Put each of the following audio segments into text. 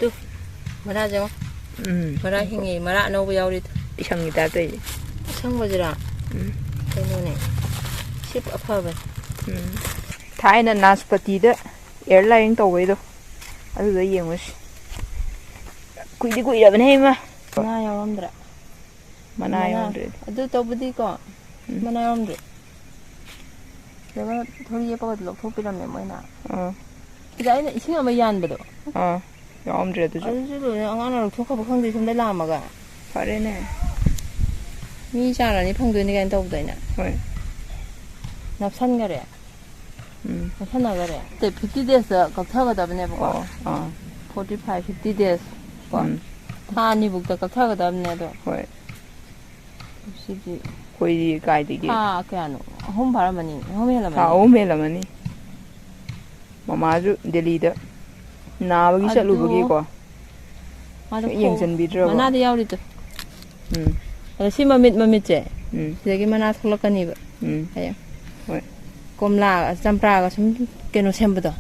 또 말하죠. 말아 행이 말아 너무 야우리 이상이다 또 상거지라. 그노네. 10 아파봐. 타이는 나스파티다 에어라인 떠오이도 아주다 이해무시 꾸이라버네 이마 나 야움드라. 만화 야움드라 아주 떠부디고 만화 야움드라. 내가 돌이 예뻐가지고 럭토피라면 뭐이나. 이제 아이는 이승 아마 이해한거도. 야움드라도 좀. 아주도 안하나 럭토카고 황대 좀 내라마가. 잘해네. 미샤라니 펑도니가 떠부다이나. 왜? 납산 거래. 납산 나가래. 그때 50 days 깍타가다보네 보고. 45, 50 days. 타니 북다 깍타가다보네도. 왜? 시지. 거의 가이드기. 그냥 홈 바라마니 홈에라마니. 홈에라마니. 마마주 델리다 나버기 ꯆꯠꯂꯨꯕꯒꯤꯀꯣ ꯌꯦꯡꯁꯤꯟꯕꯤꯗ꯭ꯔꯕ ꯃꯅꯥꯗ ꯌꯥꯎꯔꯤꯗꯣ ꯑꯗꯣ ꯁꯤ ꯃꯃꯤꯠꯁꯦ ꯁꯤꯗꯒꯤ ꯃꯅꯥ ꯊꯣꯛꯂꯛꯀꯅꯤꯕ ꯍꯌꯦꯡ ꯍꯣꯏ ꯀꯣꯝꯂꯥ ꯆꯝꯄ꯭ꯔꯥꯒ ꯁꯨꯝ ꯀꯩꯅꯣ ꯁꯦꯝꯕꯗꯣ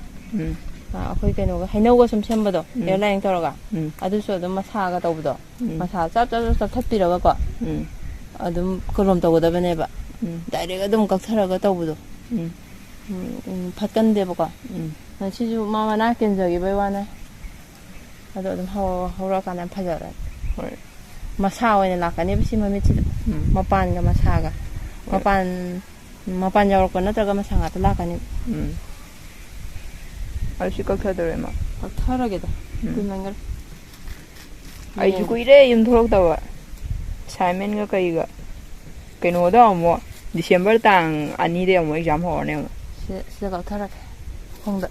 ꯑꯩꯈꯣꯏ ꯀꯩꯅꯣꯒ ꯍꯩꯅꯧꯒ ꯁꯨꯝ ꯁꯦꯝꯕꯗꯣ ꯑꯦꯌꯔ ꯂꯥꯏꯟ ꯇꯧꯔꯒ ꯑꯗꯨꯁꯨ ꯑꯗꯨꯝ ꯃꯁꯥꯒ ꯇꯧꯕꯗꯣ ꯃꯁꯥ ꯆꯞꯊꯠꯄꯤꯔꯒꯀꯣ ꯑꯗꯨꯝ ꯀꯣꯂꯣꯝ ꯇꯧꯒꯗꯕꯅꯦꯕ ꯗꯥꯏꯔꯦꯛ ꯑꯗꯨꯝ ꯀꯛꯊꯔꯒ ꯇꯧꯕꯗꯣ ꯐꯠꯀꯟꯗꯦꯕꯀꯣ 시주 마마나 깬적이 배워네. 아도 좀 하우라가는 파져라. 마사오에 나가니 비시면 미치. 마판가 마사가. 마판 여울 거 나다가 마사가 또 나가니. 알수 깍타더래 막. 깍타라게다. 그만걸. 아이고 이래 윤도록다와. 사이먼가 그이가. 그노다 뭐 디셈버 땅 아니래 뭐 exam 하네. 시가 깍타라게. 홍다.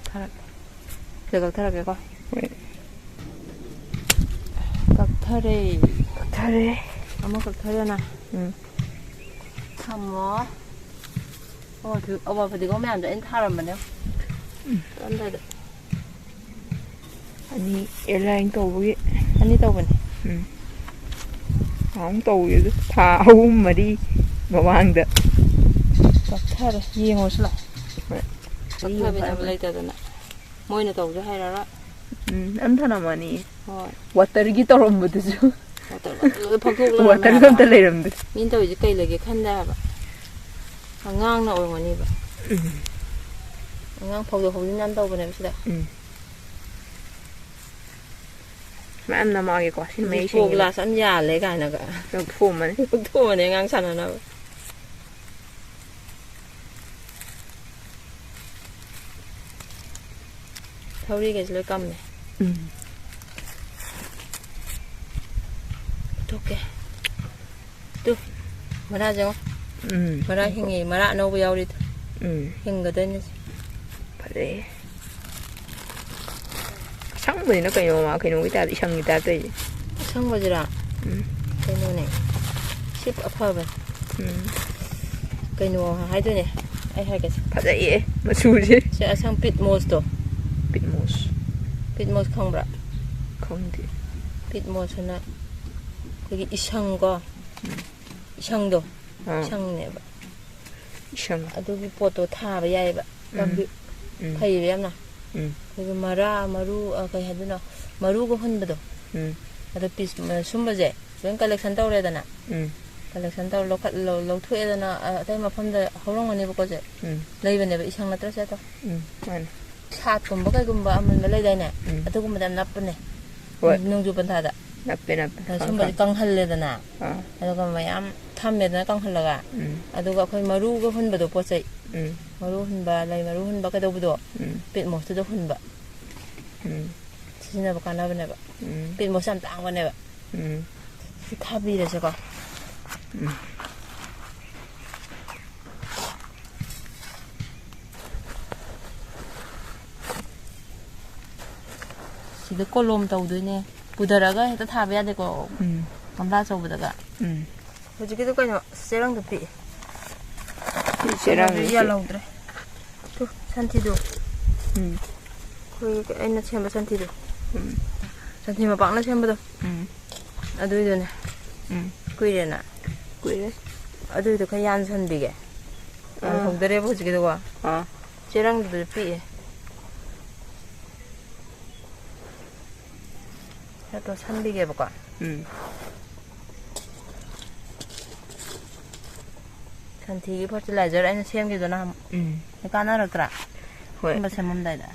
깍타라게. 시가 깍타라게 거. 깍타레. 깍타레. 아마 깍타레나. 참뭐. 어머 버디고 매안 돼. 타람만요. 안돼. 아니 에어라인 떠오기. 아니 떠보네. 아무 떠오기도 다 아홉 마리 마왕다. 깍타레 이행오슬라. 깍타베나 레이다더나. 모이나 떠오죠 하이라라. 안타나마니. 와터기 떠럼부드죠. 와터가 감다 레이럼드. 민도 이제 cây 칸다바. 안강나 오르거니바. 안강 포도 호진난 떠보내시다. 만 남아게 과신 메이싱. 포글라 산야 레가나가. 포만. 포만 안강 산나나. 타우리게 질 감네. 어떡해. 또 말하죠. 말아 행이 말아 너무 야우리. 행거든. 그래. 상분이 그요 막 그냥 우리다 이상이다 또. 상거지라. 그노네. 10 아파봐. 그노 하이드네. 아이 하겠어. 맞아요. 맞추지. 자, 상 pit모스도. pit모스. pit모스 콩브라. 콩디. pit모스나 거기 이상과 이상도 이상네바. 이상. 아두기 포토 타바 야이바. 감비 파이베나. 그리고 마루 그게 하드나 마루고 혼버도. 아두 피스 숨버제. 웬 컬렉션 떠오래다나. 컬렉션 떠올 로투에다나 아тай 마팜다 호롱하니부 거제. 레이베네바 이상 나트라세도. 맞네. 샷kumba kaykumba aman malayday atugumba dam napne nungju pantada napne sumba kanghalledana aduga mayam thammedana kanghallaga aduga khoi maruga hunbado pochai maru hunba lay maru hunba kadobdo pit mostudo hunba sina bakana baneba pit mosam tangbaneba thabire seko 이거 꼴롬 떠오드네. 부더라가 해도 타봐야 되고. 감라 저보다가. 어저께도 그냥 쇠랑도 피. 쇠랑이 이알라오드래. 또 산티도. 거기 애나 쳔바 산티도. 산티마 빵나 쳔바도. 아두이도네. 꾸이래나. 꾸이래. 아두이도 그냥 선비게. 홍더래 보지기도 와. 쇠랑도 피. 또 산비게 해볼까? 산티기 퍼틸라이저 아니 세움기도나 까나르더라. 한번 세문다이다.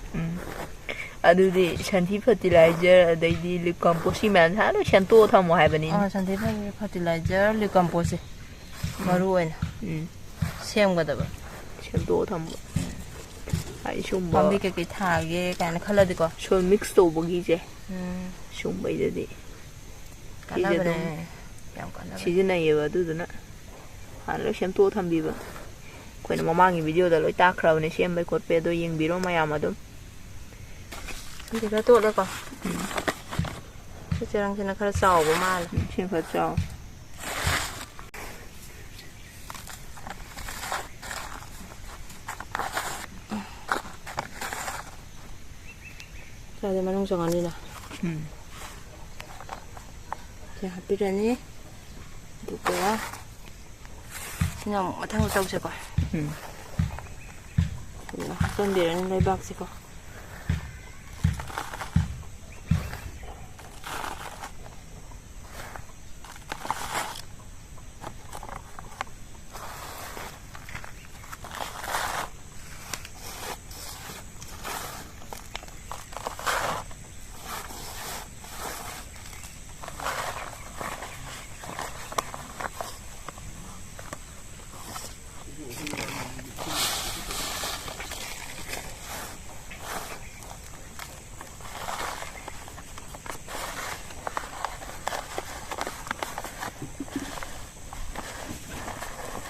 ꯑꯗꯨꯗꯤ ꯁꯟꯊꯤ fertiliser ꯑꯗꯩꯗꯤ ꯂꯤꯞ compost ꯃꯌꯥꯝ ꯍꯥꯟꯅ ꯁꯦꯝꯇꯣꯛꯑ ꯊꯝꯃꯣ ꯍꯥꯏꯕꯅꯤ. 산티 퍼틸라이저 립 컴포스 머루 오이나 세움가다봐. ꯁꯦꯝꯇꯣꯛꯑ ꯊꯝꯕ. ꯍꯥꯏꯗꯤ ꯁꯨꯝꯕ ꯄꯥꯝꯕꯤ ꯀꯩꯀꯩ ꯊꯥꯒꯦ ꯀꯥꯏꯅ ꯈꯜꯂꯗꯤꯀꯣ ꯁꯣꯏꯜ ꯃꯤꯛꯁ ꯇꯧꯕꯒꯤꯁꯦ ꯁꯨꯝꯕꯩꯗꯗꯤ ꯀꯥꯟꯅꯕꯅꯦ ꯌꯥꯝ ꯀꯥꯟꯅꯕꯅꯦ ꯁꯤꯖꯤꯟꯅꯩꯌꯦꯕ ꯑꯗꯨꯗꯨꯅ ꯍꯥꯟꯅ ꯂꯣꯏ ꯁꯦꯝꯇꯣꯛꯑ ꯊꯝꯕꯤꯕ ꯑꯩꯈꯣꯏꯅ ꯃꯃꯥꯡꯒꯤ ꯚꯤꯗꯤꯑꯣꯗ ꯂꯣꯏ ꯇꯥꯛꯈ꯭ꯔꯕꯅꯦ ꯁꯦꯝꯕꯩ ꯈꯣꯠꯄꯩ ꯑꯗꯣ ꯌꯦꯡꯕꯤꯔꯣ ꯃꯌꯥꯝ ꯑꯗꯨꯝ 이제 ꯈꯔ ꯇꯣꯠꯂꯦꯀꯣ ꯁꯤ ꯆꯦꯔꯪꯁꯤꯅ ꯈꯔ ꯆꯥꯎꯕ ꯃꯥꯜꯂꯦ ꯁꯤꯅ ꯈꯔ ꯆꯥꯎ 자 이제 마늘 정하니나 자 합비라니 누구야 그냥 마탕을 떠보세요 어떤 데는 레박시고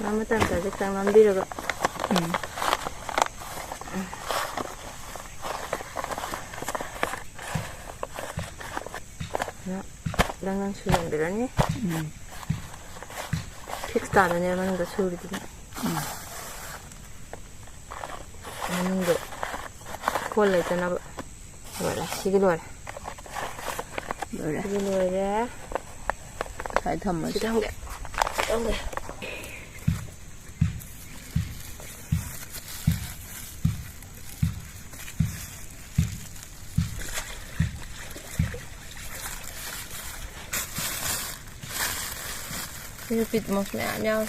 아무튼 아직당 남비려고 랑랑 수련들하니 픽스도 안 하네 하는 거 소리들이 하는 거 원래 있잖아 뭐라 시기 노래 시기 노래 잘 담아 시기 한개 이거 빛 모습이 아니야.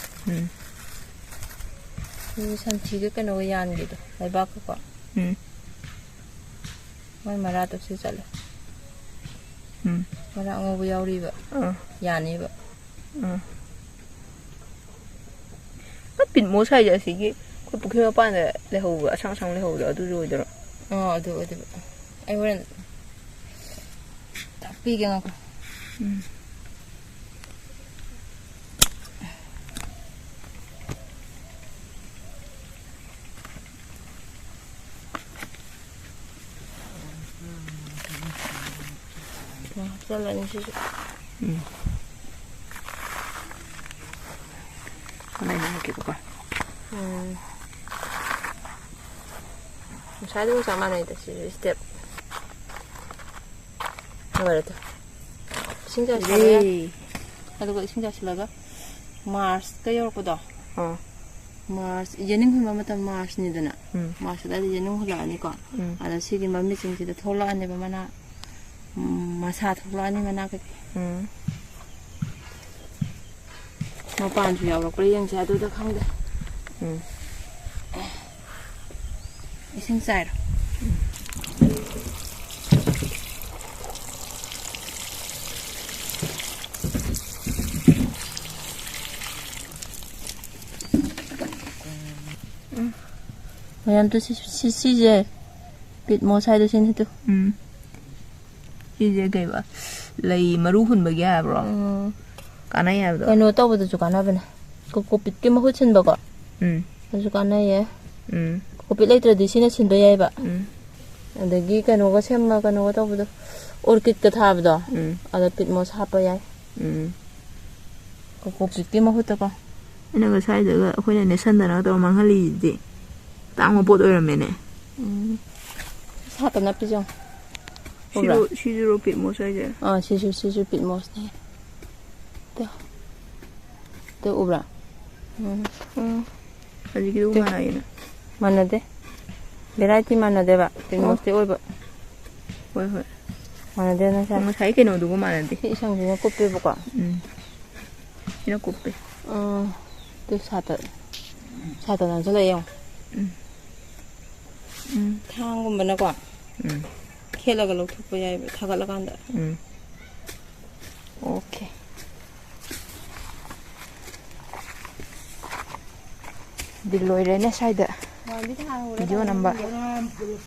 이 산티가 그 노이 안기도. 해봐 그거. 뭐 말아도 쓰잘래. 말아 ngô yauri ba. Yani ba. 빛 모사이자 시기 그 부케가 빠네 레호가 상상 레호가 어두로 이더라. 어두. 아이고는 딱 비경하고. 잘라니 시죠. 하나는 이렇게 볼까? 사이드 sama itu sih step. Apa itu? Singkat saja. Ada kok singkat saja. Mars kayak apa dah? Mars, jenis apa macam Mars ni dana? Mars ada jenis apa ni kok? Ada sih di mana sih kita tolak ni bagaimana? Masa tolak ni mana ke? Mau panju ya, kalau yang saya tu dah kang dah. Ising sayur. Yang tu si je, bit mau sayur tu sini tu. 이제 그거 레이 마루훈 먹이야 bro. 까나야 bro. Cái nồi tàu bây giờ chụp cả bên này, có bịt cái mà hút chân bạc à? chụp cả này vậy. có bịt lấy từ đi xin nó xin đôi vậy. 근데 cái nồi có xem mà cái nồi tàu bây giờ, orchid cái tháp bây giờ, ada bịt mà sáp vậy. có bịt cái mà hút được à? 이런 거 사이드가 그냥 내 산다나 또 망할리지. 땅을 못 오르면네. sáp nó 비죠. 시주로 빛 모사이제. 시주 빛 모스네. 또 오브라. 아직 이거 많아요. 만나대? 베라이티 만나대 봐. 빛 모스테 올바. 왜. ꯃꯥꯟꯅꯗꯦꯅ ꯁꯦ ꯉꯁꯥꯏ ꯀꯩꯅꯣꯗꯨꯒ ꯃꯥꯟꯅꯗꯦ 이상ꯁꯤꯅ ꯀꯨꯞꯄꯦꯕꯀꯣ ꯁꯤꯅ ꯀꯨꯞꯄꯦ 또 사다 남자래요 탕군만하고 켈라가 놓고 야이 다갈라간다 오케이 딜로이레네 사이드 비디오 넘버